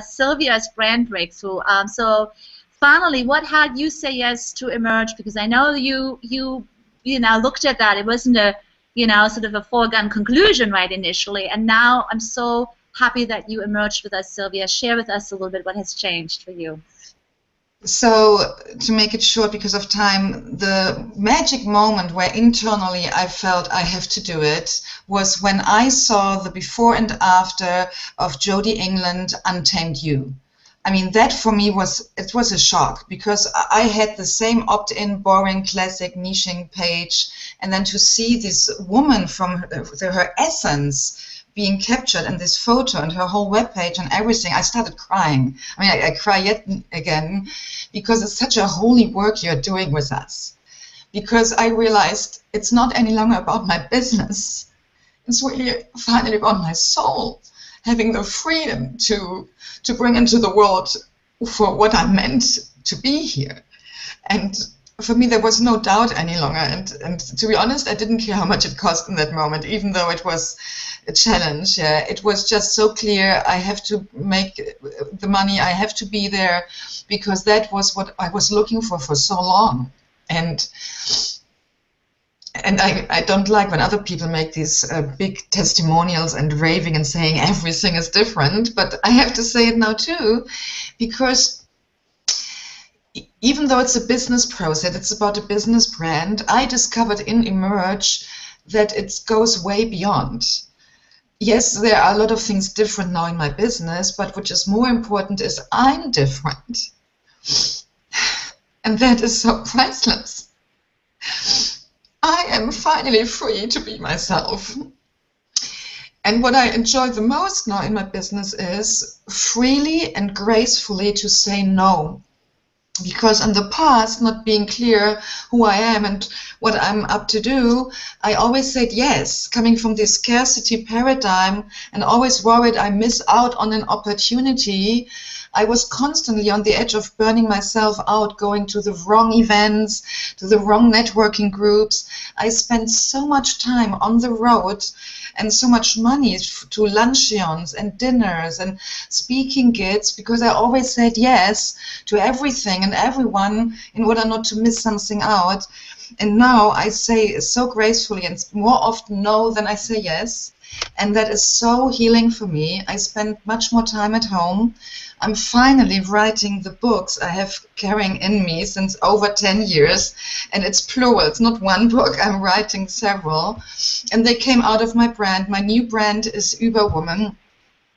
Sylvia's brand breakthrough. So finally, what had you say yes to emerge? Because I know you know looked at that. It wasn't a sort of a foregone conclusion right initially, and now I'm so happy that you emerged with us, Sylvia. Share with us a little bit what has changed for you. So, to make it short because of time, the magic moment where internally I felt I have to do it was when I saw the before and after of Jodie England, Untamed You. I mean, that for me was a shock, because I had the same opt-in, boring, classic, niching page, and then to see this woman from her essence being captured in this photo and her whole webpage and everything, I started crying. I mean, I cry yet again, because it's such a holy work you're doing with us. Because I realized it's not any longer about my business. It's really finally about my soul, having the freedom to bring into the world for what I'm meant to be here. And for me, there was no doubt any longer. And to be honest, I didn't care how much it cost in that moment, even though it was a challenge. Yeah, it was just so clear. I have to make the money. I have to be there, because that was what I was looking for so long. And I don't like when other people make these big testimonials and raving and saying everything is different. But I have to say it now too, because even though it's a business process, it's about a business brand, I discovered in Emerge that it goes way beyond. Yes, there are a lot of things different now in my business, but what is more important is I'm different. And that is so priceless. I am finally free to be myself. And what I enjoy the most now in my business is freely and gracefully to say no. Because in the past, not being clear who I am and what I'm up to do, I always said yes, coming from this scarcity paradigm and always worried I miss out on an opportunity. I was constantly on the edge of burning myself out, going to the wrong events, to the wrong networking groups. I spent so much time on the road and so much money to luncheons and dinners and speaking gigs, because I always said yes to everything and everyone in order not to miss something out. And now I say so gracefully and more often no than I say yes. And that is so healing for me. I spend much more time at home. I'm finally writing the books I have carrying in me since over 10 years. And it's plural. It's not one book. I'm writing several. And they came out of my brand. My new brand is Überwoman.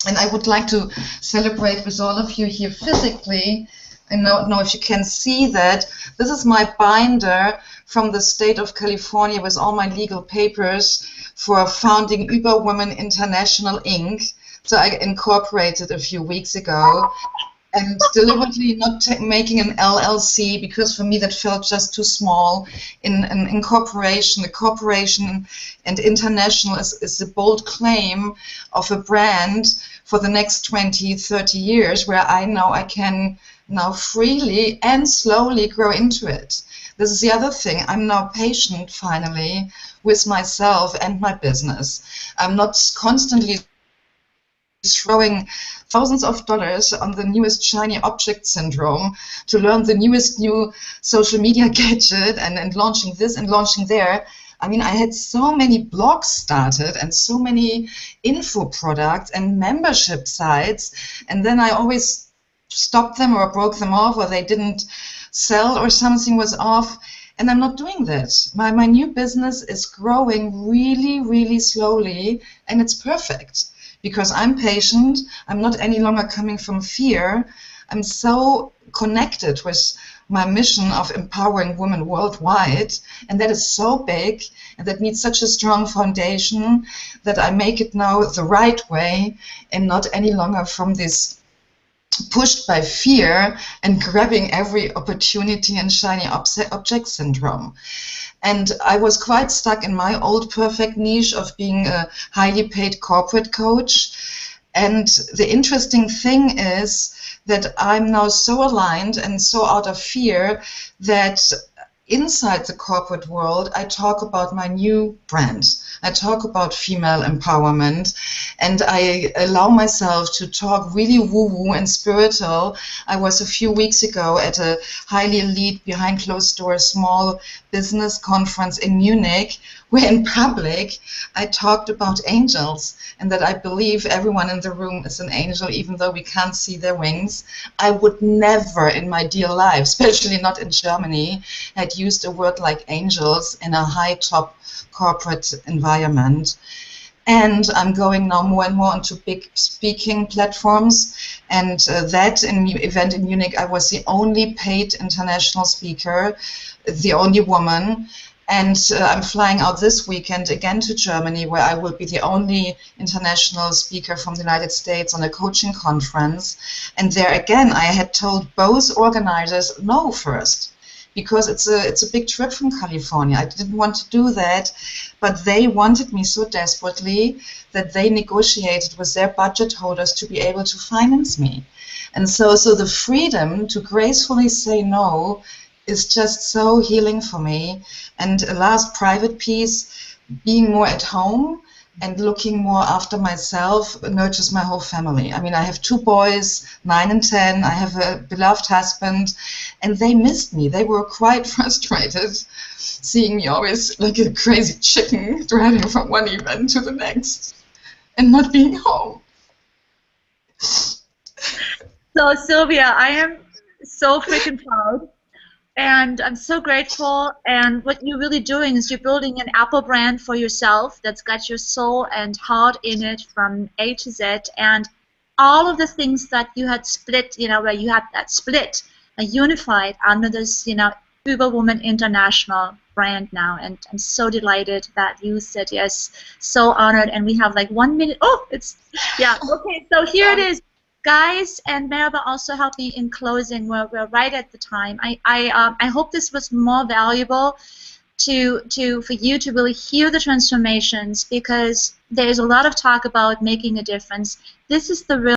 And I would like to celebrate with all of you here physically. I don't know if you can see that. This is my binder from the state of California with all my legal papers for founding Überwoman International Inc. So I incorporated a few weeks ago, and deliberately not making an LLC, because for me that felt just too small. In an incorporation, a corporation and international is a bold claim of a brand for the next 20, 30 years, where I know I can now freely and slowly grow into it. This is the other thing. I'm now patient, finally, with myself and my business. I'm not constantly throwing thousands of dollars on the newest shiny object syndrome to learn the newest new social media gadget and launching this and launching there. I mean, I had so many blogs started and so many info products and membership sites, and then I always stopped them or broke them off, or they didn't sell or something was off. And I'm not doing that. My new business is growing really, really slowly, and it's perfect. Because I'm patient, I'm not any longer coming from fear. I'm so connected with my mission of empowering women worldwide, and that is so big, and that needs such a strong foundation that I make it now the right way, and not any longer from this pushed by fear and grabbing every opportunity and shiny object syndrome. And I was quite stuck in my old perfect niche of being a highly paid corporate coach. And the interesting thing is that I'm now so aligned and so out of fear that inside the corporate world, I talk about my new brand. I talk about female empowerment, and I allow myself to talk really woo-woo and spiritual. I was a few weeks ago at a highly elite, behind closed doors, small business conference in Munich, where in public I talked about angels and that I believe everyone in the room is an angel, even though we can't see their wings. I would never in my dear life, especially not in Germany, had used a word like angels in a high top corporate environment. And I'm going now more and more into big speaking platforms. And that event in Munich, I was the only paid international speaker, the only woman. And I'm flying out this weekend again to Germany, where I will be the only international speaker from the United States on a coaching conference. And there again, I had told both organizers no first, because it's a big trip from California. I didn't want to do that, but they wanted me so desperately that they negotiated with their budget holders to be able to finance me. And so the freedom to gracefully say no is just so healing for me. And a last private piece, being more at home and looking more after myself nurtures my whole family. I mean, I have 2 boys, 9 and 10. I have a beloved husband, and they missed me. They were quite frustrated seeing me always like a crazy chicken driving from one event to the next and not being home. So Sylvia, I am so freaking proud. And I'm so grateful, and what you're really doing is you're building an Apple brand for yourself that's got your soul and heart in it from A to Z, and all of the things that you had split, where you had that split, unified under this, Überwoman International brand now, and I'm so delighted that you said yes, so honored, and we have like 1 minute. Oh, yeah, okay, so here it is. Guys, and Maribel also helped me in closing. We're right at the time. I hope this was more valuable for you to really hear the transformations, because there's a lot of talk about making a difference. This is the real